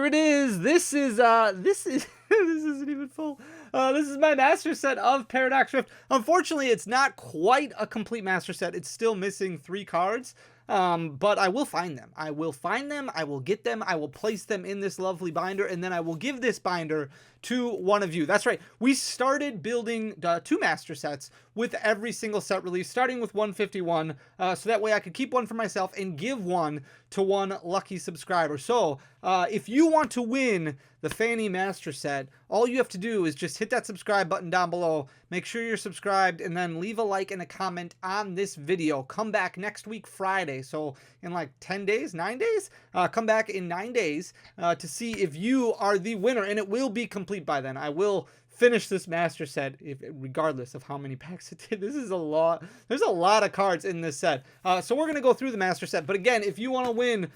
here it is. This is this isn't even full. This is my master set of Paradoxrift. Unfortunately, it's not quite a complete master set. It's still missing 3 cards. But I will find them. I will find them. I will get them. I will place them in this lovely binder, and then I will give this binder to one of you. That's right. We started building 2 master sets with every single set release, starting with 151, so that way I could keep one for myself and give one to one lucky subscriber. So if you want to win the Fanny Master Set, all you have to do is just hit that subscribe button down below, make sure you're subscribed, and then leave a like and a comment on this video. Come back next week Friday, so in like 10 days, 9 days? Come back in 9 days to see if you are the winner, and it will be complete by then. I will finish this master set regardless of how many packs it did. This is a lot. There's a lot of cards in this set. So we're going to go through the master set. But again, if you want to win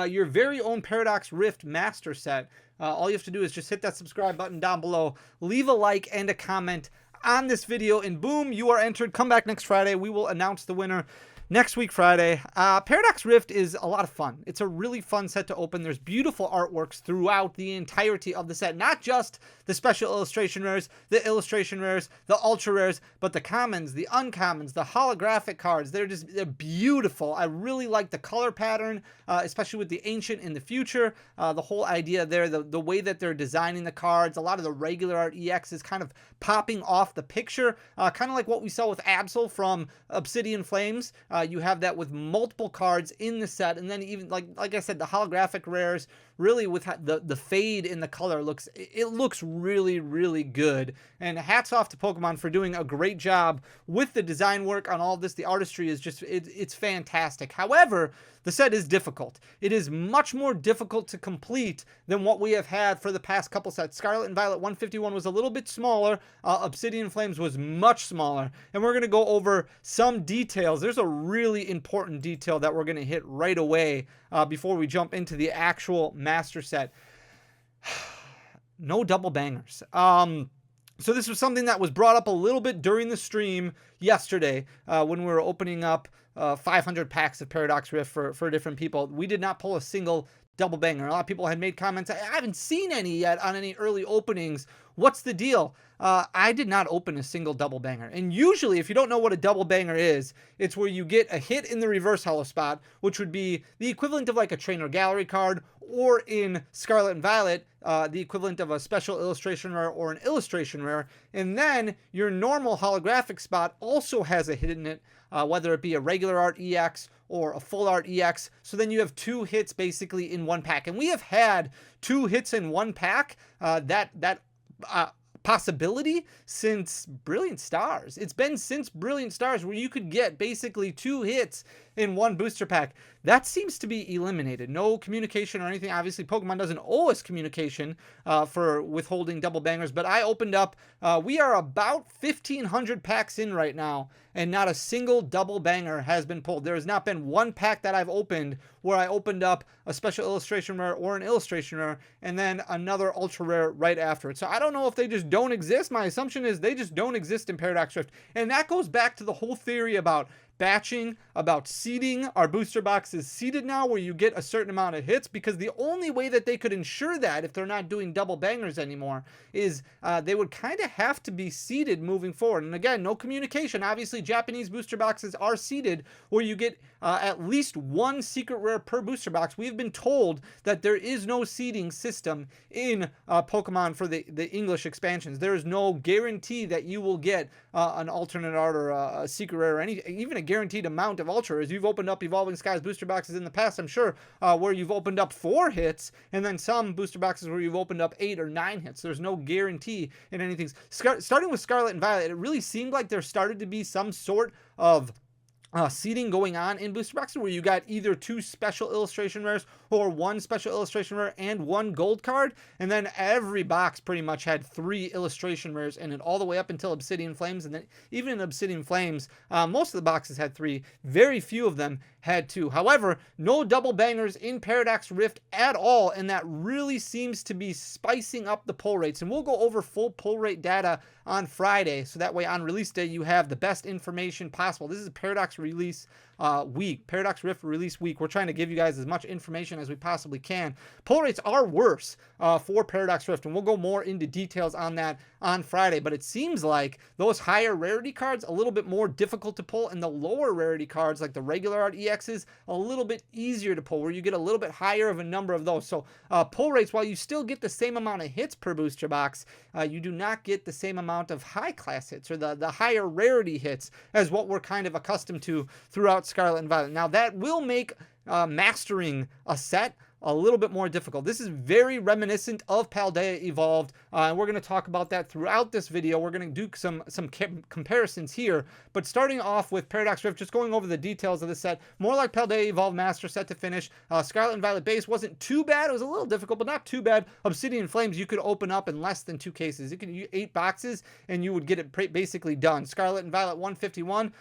your very own Paradoxrift master set, all you have to do is just hit that subscribe button down below, leave a like and a comment on this video, and boom, you are entered. Come back next Friday. We will announce the winner next week Friday. Paradoxrift is a lot of fun. It's a really fun set to open. There's beautiful artworks throughout the entirety of the set, not just the special illustration rares, the illustration rares, the ultra rares, but the commons, the uncommons, the holographic cards. They're beautiful. I really like the color pattern, especially with the ancient in the future. The whole idea there, the way that they're designing the cards, a lot of the regular art EX is kind of popping off the picture, kind of like what we saw with Absol from Obsidian Flames. You have that with multiple cards in the set, and then even like I said, the holographic rares, really with the fade in the color looks really, really good. And hats off to Pokemon for doing a great job with the design work on all of this. The artistry is just it's fantastic. However, the set is difficult. It is much more difficult to complete than what we have had for the past couple sets. Scarlet and Violet 151 was a little bit smaller. Obsidian Flames was much smaller. And we're going to go over some details. There's a really important detail that we're going to hit right away before we jump into the actual master set. No double bangers. So this was something that was brought up a little bit during the stream yesterday when we were opening up 500 packs of Paradoxrift for different people. We did not pull a single double banger. A lot of people had made comments, I haven't seen any yet on any early openings. What's the deal? I did not open a single double banger. And usually, if you don't know what a double banger is, it's where you get a hit in the reverse holo spot, which would be the equivalent of like a trainer gallery card, or in Scarlet and Violet, the equivalent of a special illustration rare or an illustration rare. And then your normal holographic spot also has a hit in it, whether it be a regular art EX or a full art EX. So then you have 2 hits basically in one pack. And we have had 2 hits in one pack, that possibility since Brilliant Stars. It's been since Brilliant Stars where you could get basically 2 hits in one booster pack. That seems to be eliminated. No communication or anything. Obviously, Pokemon doesn't owe us communication for withholding double bangers, but I opened up, we are about 1,500 packs in right now, and not a single double banger has been pulled. There has not been one pack that I've opened where I opened up a special illustration rare or an illustration rare, and then another ultra rare right after it. So I don't know if they just don't exist. My assumption is they just don't exist in Paradoxrift. And that goes back to the whole theory about batching, about seeding. Our booster box is seeded now where you get a certain amount of hits, because the only way that they could ensure that, if they're not doing double bangers anymore, is they would kind of have to be seeded moving forward. And again, no communication. Obviously, Japanese booster boxes are seeded where you get at least 1 secret rare per booster box. We've been told that there is no seeding system in Pokemon for the English expansions. There is no guarantee that you will get an alternate art or a secret rare or even a guaranteed amount of ultra rares. You've opened up Evolving Skies booster boxes in the past, I'm sure, where you've opened up 4 hits, and then some booster boxes where you've opened up 8 or 9 hits. There's no guarantee in anything. Starting with Scarlet and Violet, it really seemed like there started to be some sort of seeding going on in booster boxes where you got either 2 special illustration rares or 1 special illustration rare and 1 gold card, and then every box pretty much had 3 illustration rares in it, all the way up until Obsidian Flames. And then even in Obsidian Flames, most of the boxes had 3. Very few of them had 2. However, no double bangers in Paradoxrift at all, and that really seems to be spicing up the pull rates. And we'll go over full pull rate data on Friday, so that way on release day you have the best information possible. This is Paradoxrift Paradox release week, Paradox Rift release week. We're trying to give you guys as much information as we possibly can. Pull rates are worse for Paradox Rift, and we'll go more into details on that on Friday, but it seems like those higher rarity cards a little bit more difficult to pull, and the lower rarity cards like the regular art EXs a little bit easier to pull, where you get a little bit higher of a number of those. So pull rates, while you still get the same amount of hits per booster box, you do not get the same amount of high class hits, or the higher rarity hits, as what we're kind of accustomed to throughout Scarlet and Violet. Now that will make mastering a set a little bit more difficult. This is very reminiscent of Paldea Evolved, and we're going to talk about that throughout this video. We're going to do some comparisons here, but starting off with Paradox Rift, just going over the details of the set, more like Paldea Evolved Master Set to finish. Scarlet and Violet base wasn't too bad. It was a little difficult, but not too bad. Obsidian Flames you could open up in less than 2 cases. You could use 8 boxes and you would get it basically done. Scarlet and Violet 151,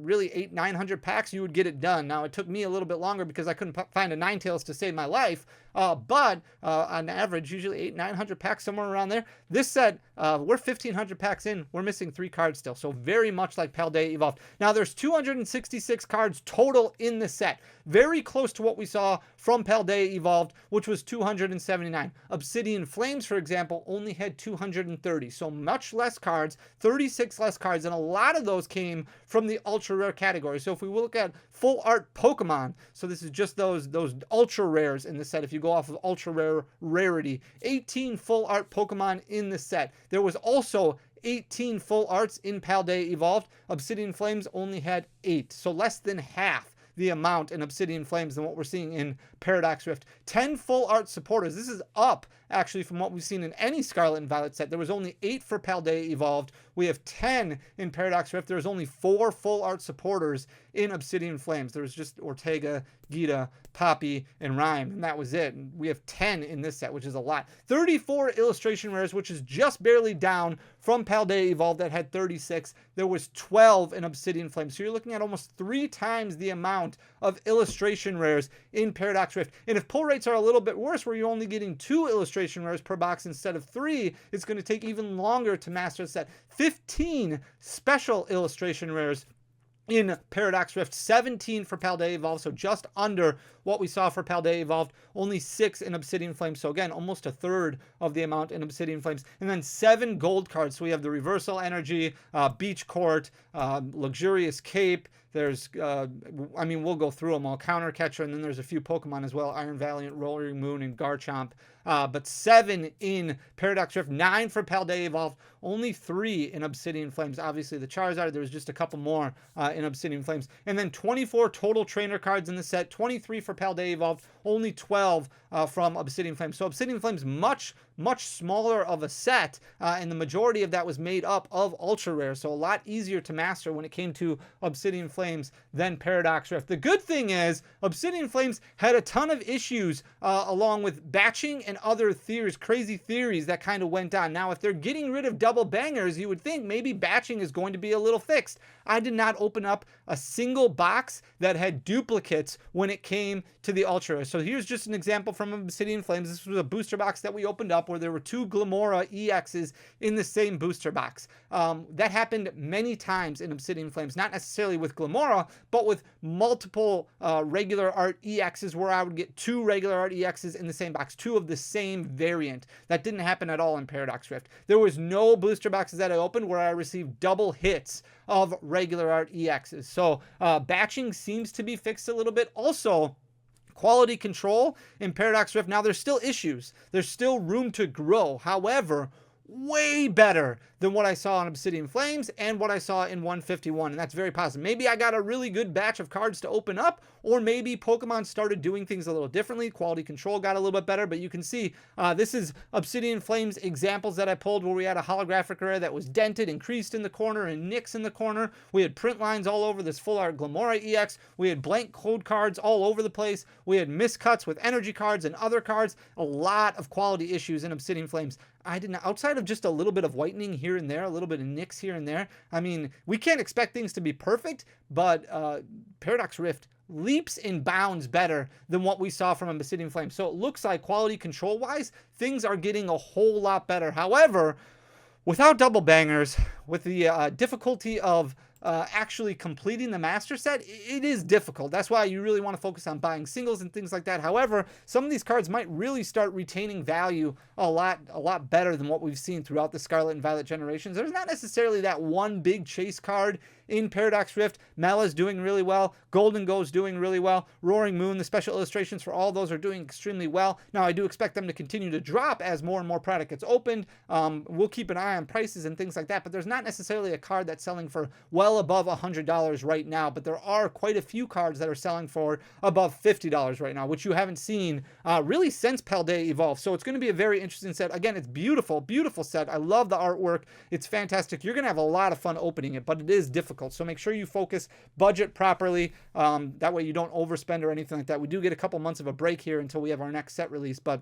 really 900 packs, you would get it done. Now it took me a little bit longer because I couldn't find a Ninetales to save my life, but on average, usually 900 packs, somewhere around there. This set, we're 1,500 packs in. We're missing 3 cards still, so very much like Paldea Evolved. Now, there's 266 cards total in the set. Very close to what we saw from Paldea Evolved, which was 279. Obsidian Flames, for example, only had 230, so much less cards, 36 less cards, and a lot of those came from the ultra rare category. So if we look at full art Pokemon, so this is just those ultra rares in the set. If you go off of ultra rare rarity, 18 full art Pokemon in the set. There was also 18 full arts in Paldea Evolved. Obsidian Flames only had 8, so less than half the amount in Obsidian Flames than what we're seeing in Paradox Rift. 10 full art supporters. This is up actually from what we've seen in any Scarlet and Violet set. There was only 8 for Paldea Evolved. We have 10 in Paradox Rift. There's only 4 full art supporters in Obsidian Flames. There was just Ortega, Gita, Poppy, and Rhyme, and that was it. And we have 10 in this set, which is a lot. 34 illustration rares, which is just barely down from Paldea Evolved that had 36. There was 12 in Obsidian Flames. So you're looking at almost 3 times the amount of illustration rares in Paradox Rift. And if pull rates are a little bit worse, where you're only getting 2 illustration rares per box instead of 3, it's going to take even longer to master the set. 15 special illustration rares in Paradox Rift, 17 for Paldea Evolved, so just under what we saw for Paldea Evolved, only 6 in Obsidian Flames, so again, almost a third of the amount in Obsidian Flames, and then 7 gold cards. So we have the Reversal Energy, Beach Court, Luxurious Cape, there's, I mean, we'll go through them all, Counter Catcher, and then there's a few Pokemon as well, Iron Valiant, Rolling Moon, and Garchomp, but 7 in Paradox Rift, 9 for Paldea Evolved, only 3 in Obsidian Flames. Obviously the Charizard, there was just a couple more in Obsidian Flames, and then 24 total trainer cards in the set, 23 for Paldea Evolved, only 12 from Obsidian Flames. So Obsidian Flames much smaller of a set, and the majority of that was made up of ultra rare, so a lot easier to master when it came to Obsidian Flames than Paradox Rift. The good thing is Obsidian Flames had a ton of issues along with batching and other theories, crazy theories that kind of went on. Now if they're getting rid of double bangers, you would think maybe batching is going to be a little fixed. I did not open up a single box that had duplicates when it came to the ultra. So here's just an example from Obsidian Flames. This was a booster box that we opened up where there were 2 Glamora EXs in the same booster box. That happened many times in Obsidian Flames, not necessarily with Glamora, but with multiple regular art EXs, where I would get 2 regular art EXs in the same box, 2 of the same variant. That didn't happen at all in Paradox Rift. There was no booster boxes that I opened where I received double hits of regular art EXs. So batching seems to be fixed a little bit. Also, quality control in Paradox Rift, now there's still issues. There's still room to grow. However, way better than what I saw in Obsidian Flames and what I saw in 151, and that's very positive. Maybe I got a really good batch of cards to open up, or maybe Pokemon started doing things a little differently. Quality control got a little bit better, but you can see this is Obsidian Flames examples that I pulled where we had a holographic rare that was dented and creased in the corner and nicks in the corner. We had print lines all over this full art Glamora EX. We had blank code cards all over the place. We had miscuts with energy cards and other cards. A lot of quality issues in Obsidian Flames. I didn't, outside of just a little bit of whitening here and there, a little bit of nicks here and there. I mean, we can't expect things to be perfect, but Paradox Rift leaps and bounds better than what we saw from Obsidian Flames. So it looks like quality control wise, things are getting a whole lot better. However, without double bangers, with the difficulty of actually completing the master set, it is difficult. That's why you really want to focus on buying singles and things like that. However, some of these cards might really start retaining value a lot better than what we've seen throughout the Scarlet and Violet generations. There's not necessarily that one big chase card in Paradox Rift. Mela's doing really well. Golden Go's doing really well. Roaring Moon, the special illustrations for all those are doing extremely well. Now, I do expect them to continue to drop as more and more product gets opened. We'll keep an eye on prices and things like that, but there's not necessarily a card that's selling for well above $100 right now, but there are quite a few cards that are selling for above $50 right now, which you haven't seen really since Paldea evolved. So it's going to be a very interesting set. Again, it's beautiful, beautiful set. I love the artwork. It's fantastic. You're going to have a lot of fun opening it, but it is difficult. So make sure you focus, budget properly. That way you don't overspend or anything like that. We do get a couple months of a break here until we have our next set release, but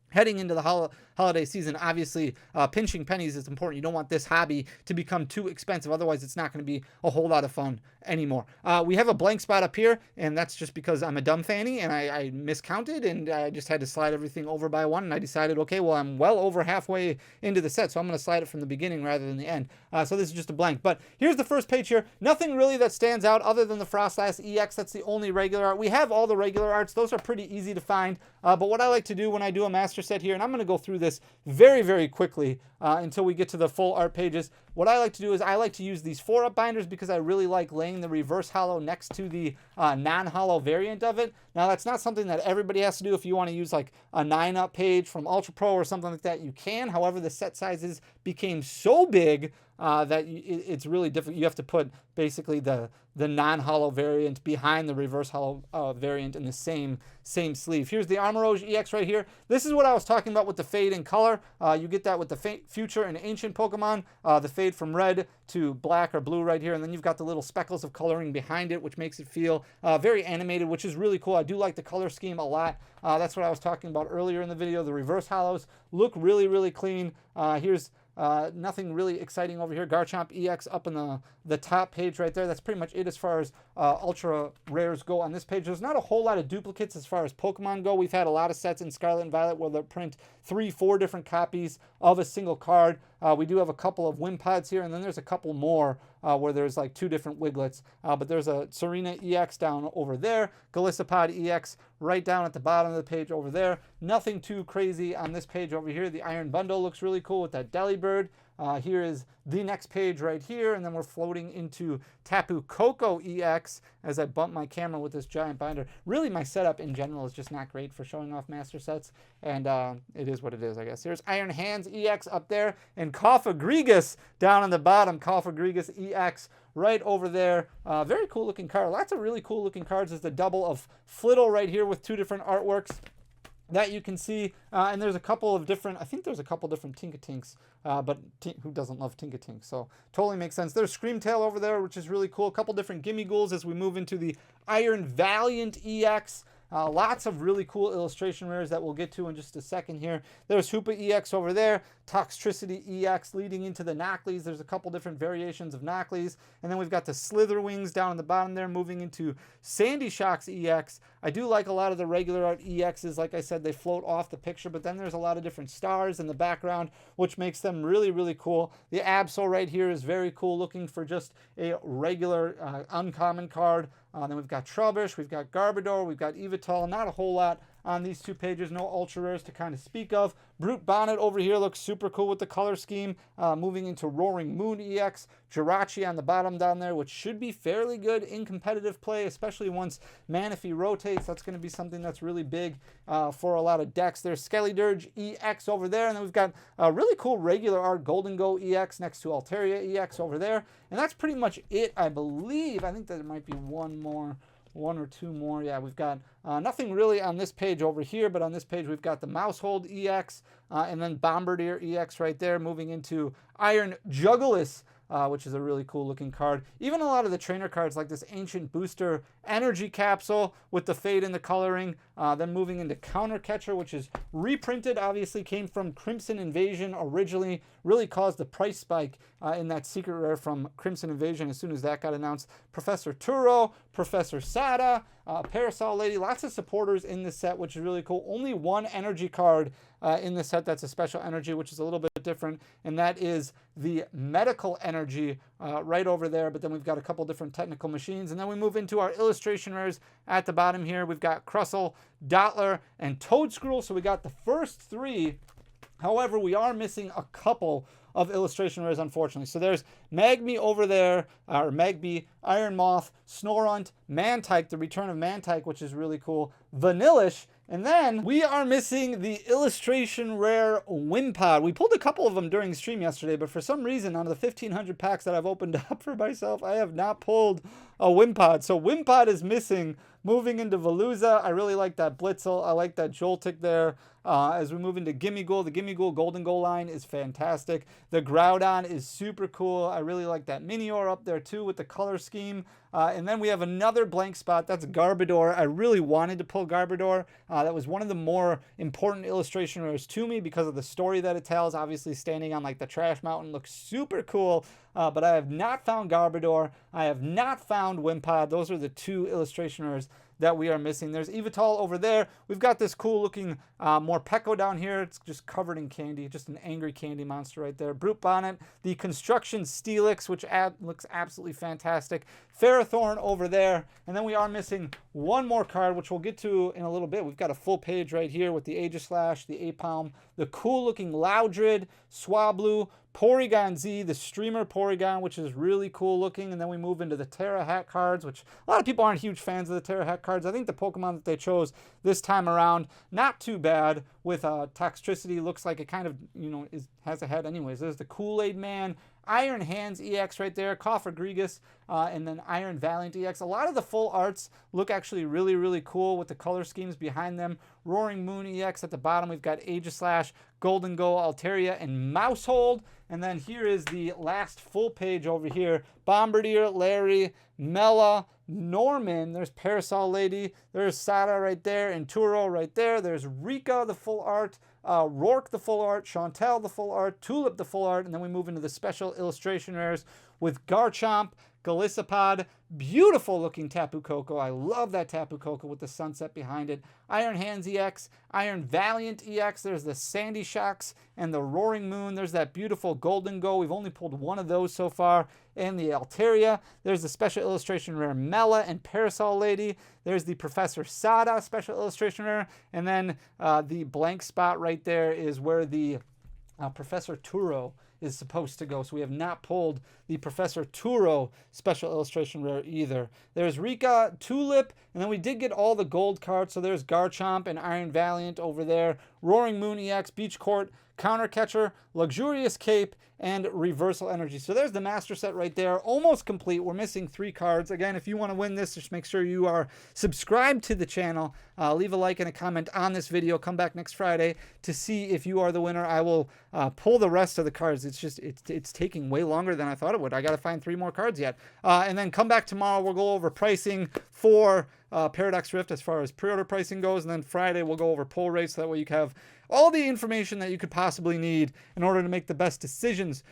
heading into the holiday season, obviously, pinching pennies is important. You don't want this hobby to become too expensive. Otherwise, it's not going to be a whole lot of fun anymore. We have a blank spot up here, and that's just because I'm a dumb fanny, and I miscounted, and I just had to slide everything over by one, and I decided, okay, well, I'm well over halfway into the set, so I'm going to slide it from the beginning rather than the end. So this is just a blank. But here's the first page here. Nothing really that stands out other than the Frostlass EX. That's the only regular art. We have all the regular arts. Those are pretty easy to find. But what I like to do when I do a master set here, and I'm going to go through this very, very quickly until we get to the full art pages. What I like to do is I like to use these 4-up binders because I really like laying the reverse hollow next to the non-hollow variant of it. Now, that's not something that everybody has to do. If you want to use like a 9-up page from Ultra Pro or something like that, you can. However, the set sizes became so big that it's really difficult. You have to put basically the non-hollow variant behind the reverse hollow variant in the same sleeve. Here's the Armorage EX right here. This is what I was talking about with the fade in color. You get that with the future and ancient Pokemon, the fade from red to black or blue right here, and then you've got the little speckles of coloring behind it, which makes it feel very animated, which is really cool. I do like the color scheme a lot. That's what I was talking about earlier in the video. The reverse hollows look really, really clean. Here's nothing really exciting over here. Garchomp EX up in the top page right there. That's pretty much it as far as ultra rares go on this page. There's not a whole lot of duplicates as far as Pokemon go. We've had a lot of sets in Scarlet and Violet where they'll print 3-4 different copies of a single card. We do have a couple of Wimpods here, and then there's a couple more where there's like 2 different Wiglets. But there's a Serena EX down over there, Golisopod EX right down at the bottom of the page over there. Nothing too crazy on this page over here. The Iron Bundle looks really cool with that Delibird. Here is the next page right here, and then we're floating into Tapu Koko EX as I bump my camera with this giant binder. Really, my setup in general is just not great for showing off master sets, and it is what it is, I guess. Here's Iron Hands EX up there, and Cofagrigus down on the bottom. Cofagrigus EX right over there. Very cool looking card. Lots of really cool looking cards. There's the double of Flittle right here with 2 different artworks that you can see, and there's a couple of different, I think there's a couple different Tinkatinks, but who doesn't love Tinkatinks? So totally makes sense. There's Screamtail over there, which is really cool. A couple different Gimme Ghouls as we move into the Iron Valiant EX. Lots of really cool illustration rares that we'll get to in just a second here. There's Hoopa EX over there, Toxtricity EX leading into the Knockleys. There's a couple different variations of Knockleys. And then we've got the Slitherwings down on the bottom there, moving into Sandy Shocks EX. I do like a lot of the regular art EXs. Like I said, they float off the picture, but then there's a lot of different stars in the background, which makes them really, really cool. The Absol right here is very cool, looking for just a regular uncommon card. Then we've got Trubbish, we've got Garbodor, we've got Evital. Not a whole lot on these 2 pages. No ultra rares to kind of speak of. Brute Bonnet over here looks super cool with the color scheme. Moving into Roaring Moon EX. Jirachi on the bottom down there, which should be fairly good in competitive play, especially once Manaphy rotates. That's going to be something that's really big for a lot of decks. There's Skellydirge EX over there, and then we've got a really cool regular art Golden Go EX next to Altaria EX over there. And that's pretty much it, I believe. I think there might be one or 2 more. Yeah, we've got nothing really on this page over here, but on this page we've got the Mousehold EX and then Bombardier EX right there, moving into Iron Juggalos, which is a really cool looking card. Even a lot of the trainer cards like this Ancient Booster Energy Capsule with the fade in the coloring. Then moving into Counter Catcher, which is reprinted, obviously came from Crimson Invasion originally, really caused the price spike in that secret rare from Crimson Invasion as soon as that got announced. Professor Turo, Professor Sada, Parasol Lady, lots of supporters in this set, which is really cool. Only 1 energy card in the set that's a special energy, which is a little bit different, and that is the Medical Energy right over there, but then we've got a couple different technical machines. And then we move into our illustration rares at the bottom here. We've got Crustle, Dottler, and Toadscruel. So we got the first 3. However, we are missing a couple of illustration rares, unfortunately. So there's Magby over there, or Magby, Iron Moth, Snorunt, Mantike, the return of Mantike, which is really cool, Vanillish, and then we are missing the illustration rare Wimpod. We pulled a couple of them during the stream yesterday, but for some reason, out of the 1,500 packs that I've opened up for myself, I have not pulled a Wimpod. So Wimpod is missing. Moving into Veluza, I really like that Blitzel. I like that Joltik there. As we move into Gimmighoul, the Gimmighoul Golden Goal line is fantastic. The Groudon is super cool. I really like that Minior up there too with the color scheme. And then we have another blank spot. That's Garbodor. I really wanted to pull Garbodor. That was one of the more important illustration rares to me because of the story that it tells. Obviously, standing on like the trash mountain looks super cool. But I have not found Garbodor. I have not found Wimpod. Those are the 2 illustration rares that we are missing. There's Evital over there. We've got this cool looking Morpeko down here. It's just covered in candy, just an angry candy monster right there. Brute Bonnet, the Construction Steelix, which looks absolutely fantastic. Ferrothorn over there. And then we are missing one more card, which we'll get to in a little bit. We've got a full page right here with the Aegislash, the Apalm, the cool looking Loudred, Swablu, Porygon Z, the Streamer Porygon, which is really cool looking. And then we move into the Terra Hat cards, which a lot of people aren't huge fans of the Terra Hat cards. I think the Pokemon that they chose this time around, not too bad with Toxtricity. Looks like it kind of, has a head anyways. There's the Kool-Aid Man, Iron Hands EX right there, Cofagrigus, and then Iron Valiant EX. A lot of the full arts look actually really, really cool with the color schemes behind them. Roaring Moon EX at the bottom. We've got Aegislash, Golden Go, Altaria, and Mousehold. And then here is the last full page over here. Bombardier, Larry, Mela, Norman. There's Parasol Lady. There's Sada right there, and Turo right there. There's Rika, the full art. Rourke, the full art. Chantel, the full art. Tulip, the full art. And then we move into the special illustration rares with Garchomp, Golisopod, beautiful looking Tapu Koko. I love that Tapu Koko with the sunset behind it. Iron Hands EX, Iron Valiant EX. There's the Sandy Shocks and the Roaring Moon. There's that beautiful Golden Go. We've only pulled one of those so far. And the Altaria. There's the special illustration rare Mela and Parasol Lady. There's the Professor Sada special illustration rare. And then the blank spot right there is where the Professor Turo is supposed to go. So we have not pulled the Professor Turo special illustration rare either. There's Rika, Tulip, and then we did get all the gold cards. So there's Garchomp and Iron Valiant over there. Roaring Moon EX, Beach Court, Counter Catcher, Luxurious Cape, and Reversal Energy. So there's the master set right there, almost complete. We're missing 3 cards. Again, if you want to win this, just make sure you are subscribed to the channel. Leave a like and a comment on this video. Come back next Friday to see if you are the winner. I will pull the rest of the cards. It's taking way longer than I thought it would. I got to find 3 more cards yet. And then come back tomorrow. We'll go over pricing for Paradox Rift as far as pre-order pricing goes. And then Friday, we'll go over pull rates. So that way you can have all the information that you could possibly need in order to make the best decisions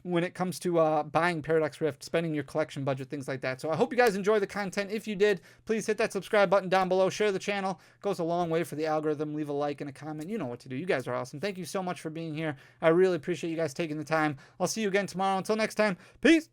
when it comes to buying Paradox Rift, spending your collection budget, things like that. So I hope you guys enjoy the content. If you did, please hit that subscribe button down below. Share the channel. It goes a long way for the algorithm. Leave a like and a comment. You know what to do. You guys are awesome. Thank you so much for being here. I really appreciate you guys taking the time. I'll see you again tomorrow. Until next time, peace.